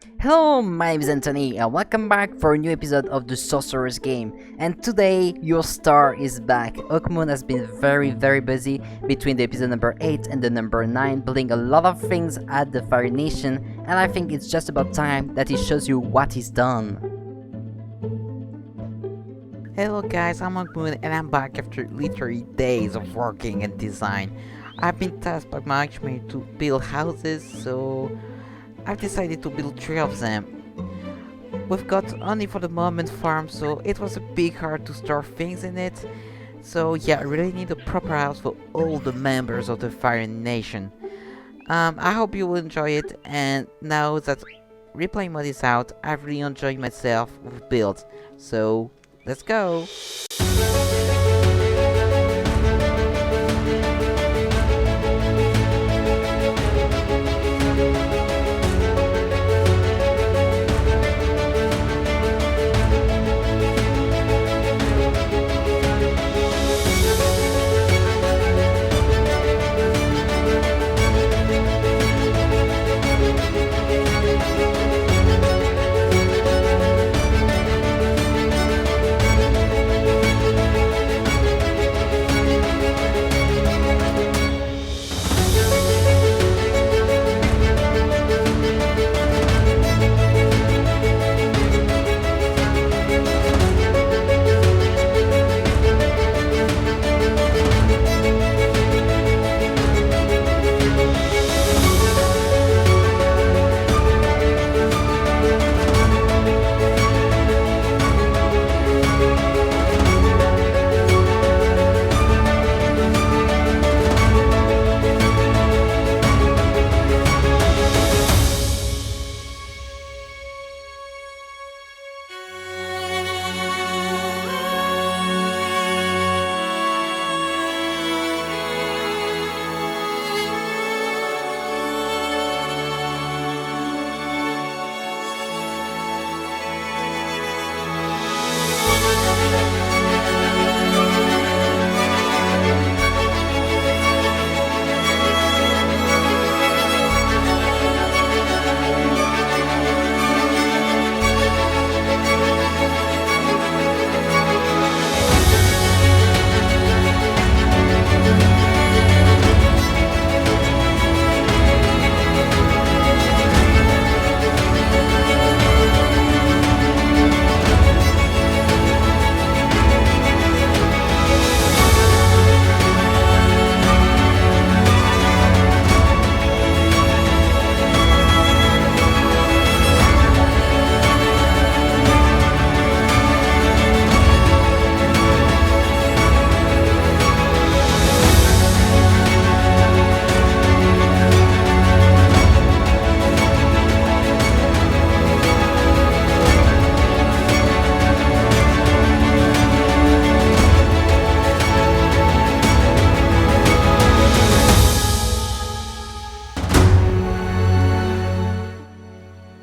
Hello, my name is Anthony, and welcome back for a new episode of the Sorcerers game. And today, your star is back. Oakmoon has been very busy between the episode number 8 and the number 9, building a lot of things at the Fire Nation, and I think it's just about time that he shows you what he's done. Hello guys, I'm Amkh and I'm back after literally days of working and design. I've been tasked by my archmate to build houses, so I've decided to build 3 of them. We've got only for the moment farm, so it was a bit hard to store things in it. So yeah, I really need a proper house for all the members of the Fire Nation. I hope you will enjoy it, and now that replay mode is out, I've really enjoyed myself with builds. So let's go!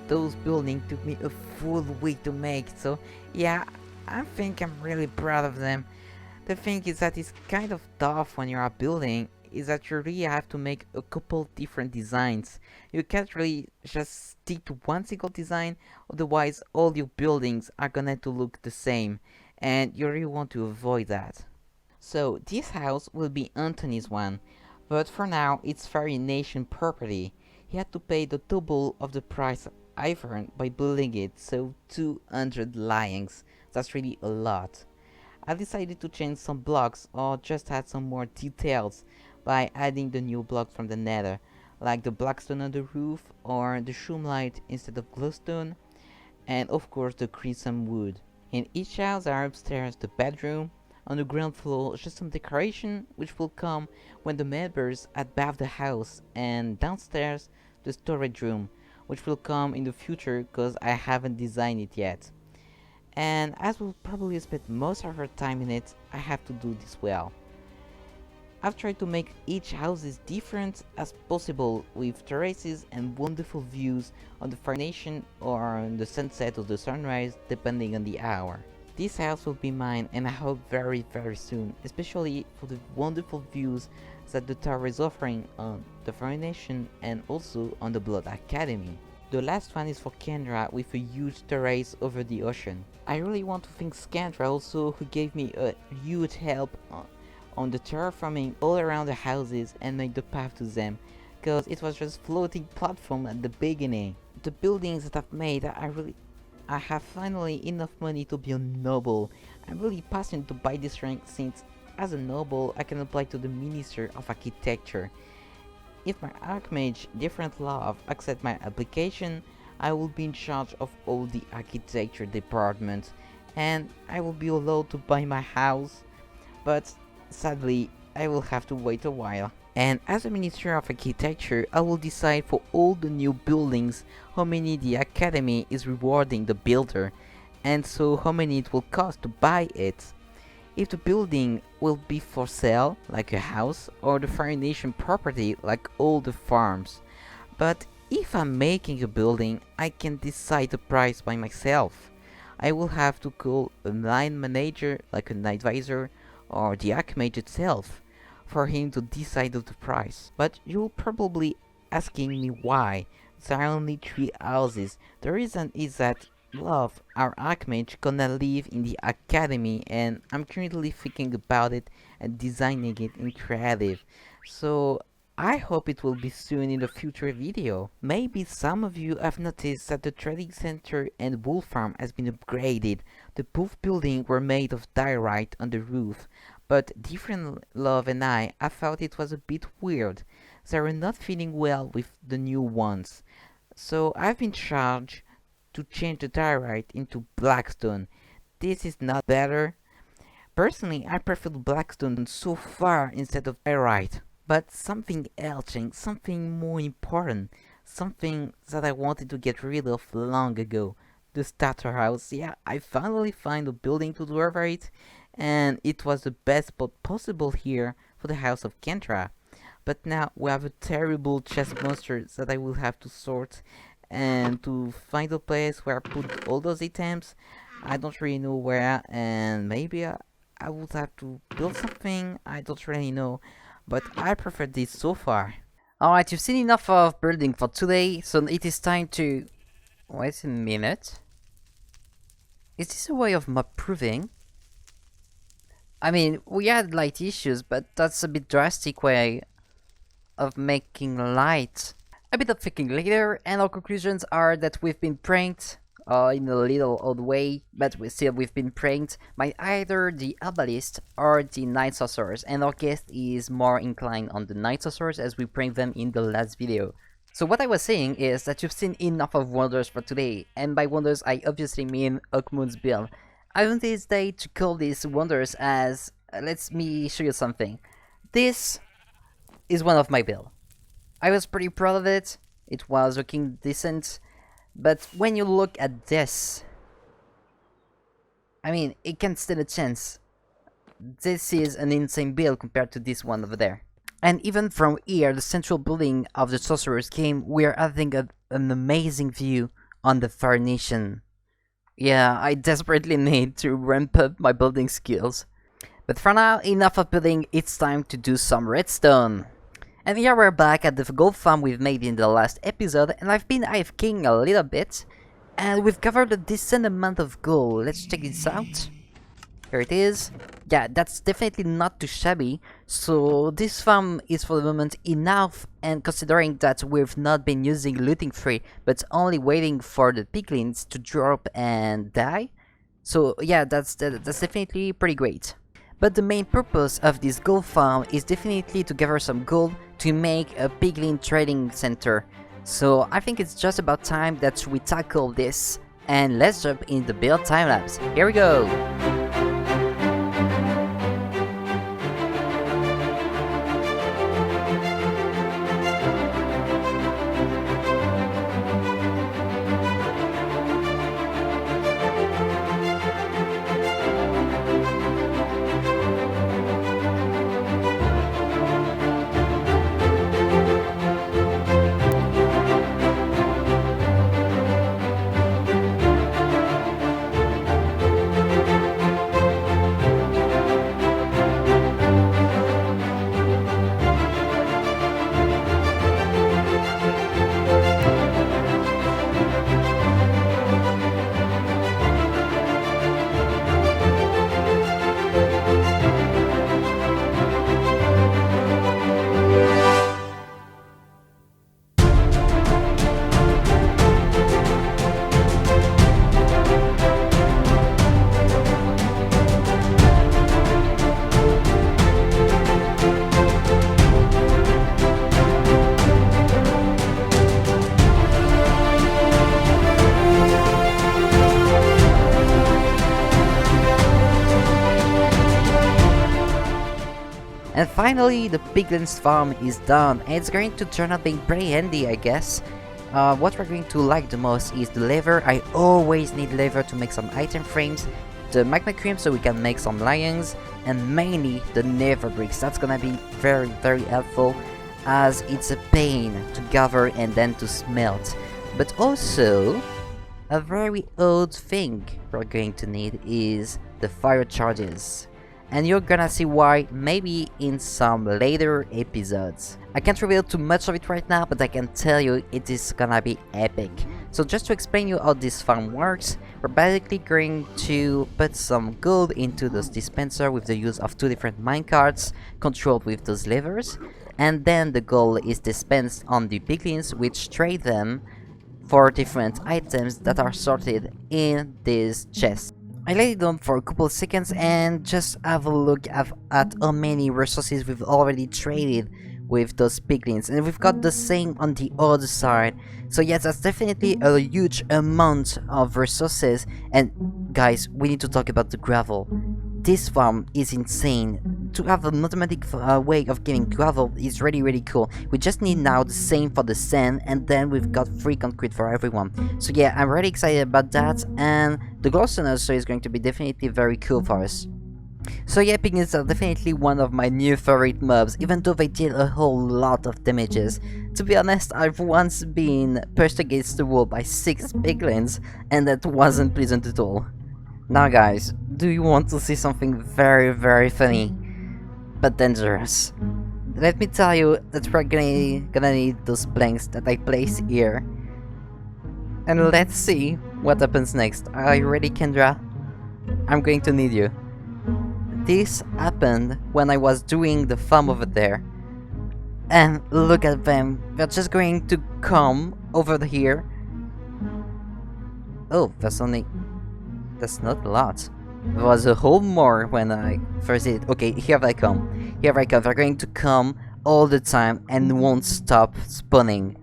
Those buildings took me a full week to make, so yeah, I think I'm really proud of them. The thing is that it's kind of tough when you are building, is that you really have to make a couple different designs. You can't really just stick to one single design, otherwise all your buildings are gonna to look the same, and you really want to avoid that. So this house will be Anthony's one, but for now it's Fairy Nation property. He had to pay the double of the price I've earned by building it, so 200 lions. That's really a lot. I decided to change some blocks or just add some more details by adding the new blocks from the nether, like the blackstone on the roof or the shroomlight instead of glowstone, and of course the crimson wood. In each house are upstairs the bedroom, on the ground floor just some decoration which will come when the members above the house, and downstairs the storage room which will come in the future because I haven't designed it yet. And as we'll probably spend most of our time in it, I have to do this well. I've tried to make each house as different as possible with terraces and wonderful views on the Fire Nation or on the sunset or the sunrise depending on the hour. This house will be mine and I hope very soon, especially for the wonderful views that the tower is offering on the Fire Nation and also on the Blood Academy. The last one is for Kendra with a huge terrace over the ocean. I really want to thank Kendra also, who gave me a huge help on the terraforming all around the houses and made the path to them, because it was just floating platform at the beginning. The buildings that I've made, I have finally enough money to be a noble. I'm really passionate to buy this rank since as a noble I can apply to the Minister of Architecture. If my Archmage different love accept my application, I will be in charge of all the architecture department and I will be allowed to buy my house, but sadly I will have to wait a while. And as a Minister of Architecture, I will decide for all the new buildings how many the Academy is rewarding the builder, and so how many it will cost to buy it. If the building will be for sale, like a house, or the Fire Nation property, like all the farms. But if I'm making a building, I can decide the price by myself. I will have to call a line manager, like an advisor, or the Archmage itself, for him to decide of the price. But you'll probably asking me why. There are only 3 houses. The reason is that Love, our Archmage, gonna live in the academy, and I'm currently thinking about it and designing it in creative. So I hope it will be soon in a future video. Maybe some of you have noticed that the trading center and wool farm has been upgraded. The both buildings were made of diorite on the roof, but different Love and I thought it was a bit weird. They were not fitting well with the new ones. So I've been charged to change the diorite into blackstone. This is not better. Personally, I prefer blackstone so far instead of diorite. But something else, something more important, something that I wanted to get rid of long ago. The starter house. Yeah, I finally find a building to do over it, and it was the best spot possible here for the house of Kentra. But now we have a terrible chest monster that I will have to sort and to find a place where I put all those items. I don't really know where, and maybe I would have to build something. I don't really know, but I prefer this so far. Alright, you've seen enough of building for today, so it is time to... Wait a minute. Is this a way of map proving? I mean, we had light issues, but that's a bit drastic way of making light. A bit of thinking later, and our conclusions are that we've been pranked, in a little odd way, but we've been pranked by either the Herbalist or the Night Sorcerers, and our guest is more inclined on the Night Sorcerers as we pranked them in the last video. So what I was saying is that you've seen enough of wonders for today, and by wonders I obviously mean Hawkmoon's build. I don't hesitate to call these wonders as... let me show you something. This is one of my builds. I was pretty proud of it, it was looking decent, but when you look at this, I mean, it can stand a chance. This is an insane build compared to this one over there. And even from here, the central building of the Sorcerers game, we are having an amazing view on the Fire Nation. Yeah, I desperately need to ramp up my building skills. But for now, enough of building, it's time to do some redstone. And here we're back at the gold farm we've made in the last episode, and I've been AFKing a little bit, and we've covered a decent amount of gold. Let's check this out. Here it is. Yeah, that's definitely not too shabby, so this farm is for the moment enough, and considering that we've not been using looting free, but only waiting for the piglins to drop and die, so yeah, that's definitely pretty great. But the main purpose of this gold farm is definitely to gather some gold to make a piglin trading center. So I think it's just about time that we tackle this, and let's jump in the build time-lapse. Here we go! finally the piglins farm is done, and it's going to turn out being pretty handy, I guess. What we're going to like the most is the leather. I always need leather to make some item frames, the magma cream so we can make some lions, and mainly the nether bricks. That's gonna be very helpful, as it's a pain to gather and then to smelt. But also, a very old thing we're going to need is the fire charges. And you're gonna see why maybe in some later episodes. I can't reveal too much of it right now, but I can tell you it is gonna be epic. So just to explain you how this farm works, we're basically going to put some gold into this dispenser with the use of 2 different minecarts controlled with those levers, and then the gold is dispensed on the piglins, which trade them for different items that are sorted in this chest. I let it down for a couple of seconds and just have a look at how many resources we've already traded with those piglins, and we've got the same on the other side. So yes, that's definitely a huge amount of resources. And guys, we need to talk about the gravel. This farm is insane. To have an automatic way of getting gravel is really cool. We just need now the same for the sand, and then we've got free concrete for everyone. So yeah, I'm really excited about that, and the glowstone also is going to be definitely very cool for us. So yeah, piglins are definitely one of my new favorite mobs, even though they deal a whole lot of damages. To be honest, I've once been pushed against the wall by 6 piglins, and that wasn't pleasant at all. Now guys, do you want to see something very funny, but dangerous? Let me tell you that we're gonna need those planks that I place here. And let's see what happens next. Are you ready, Kendra? I'm going to need you. This happened when I was doing the farm over there. And look at them, they're just going to come over here. Oh, that's not a lot. There was a whole more when I first did it. Okay, here they come. Here they come. They're going to come all the time and won't stop spawning.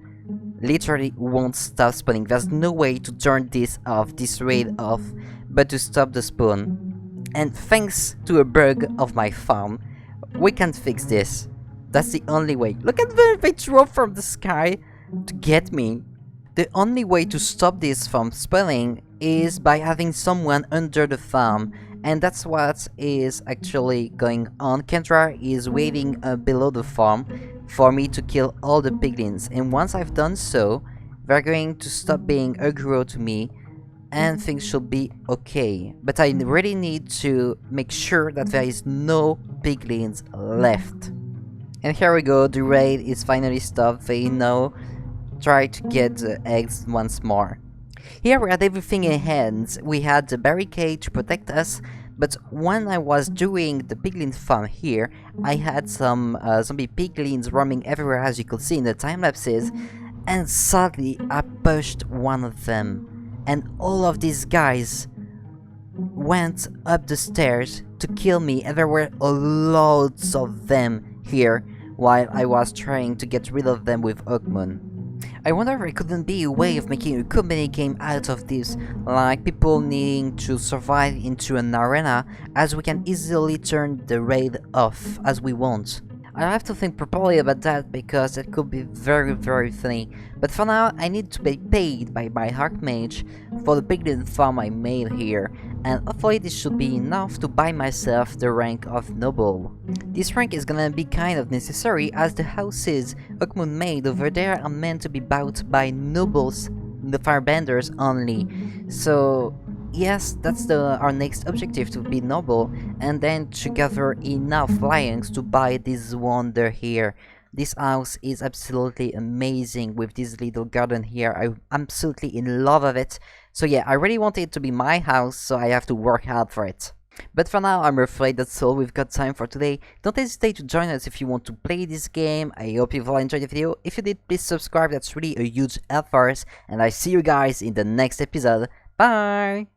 Literally won't stop spawning. There's no way to turn this off, this raid off, but to stop the spawn. And thanks to a bug of my farm, we can fix this. That's the only way. Look at them, they drop from the sky to get me. The only way to stop this from spawning is by having someone under the farm, and that's what is actually going on. Kendra is waiting below the farm for me to kill all the piglins, and once I've done so, they're going to stop being aggro to me and things should be okay. But I really need to make sure that there is no piglins left. And here we go, the raid is finally stopped. They now try to get the eggs once more. Here we had everything in hand. We had the barricade to protect us, but when I was doing the piglin farm here, I had some zombie piglins roaming everywhere, as you could see in the time lapses, and suddenly I pushed one of them, and all of these guys went up the stairs to kill me, and there were loads of them here while I was trying to get rid of them with Oakmoon. I wonder if there couldn't be a way of making a company game out of this, like people needing to survive into an arena, as we can easily turn the raid off as we want. I'll have to think properly about that, because it could be very funny. But for now, I need to be paid by my Archmage for the piglin farm I made here, and hopefully this should be enough to buy myself the rank of Noble. This rank is gonna be kind of necessary, as the houses Oakmoon made over there are meant to be bought by nobles, the firebenders only. So yes, that's our next objective, to be noble, and then to gather enough lions to buy this wonder here. This house is absolutely amazing with this little garden here. I'm absolutely in love of it. So yeah, I really want it to be my house, so I have to work hard for it. But for now, I'm afraid that's all we've got time for today. Don't hesitate to join us if you want to play this game. I hope you've all enjoyed the video. If you did, please subscribe, that's really a huge help for us. And I see you guys in the next episode. Bye!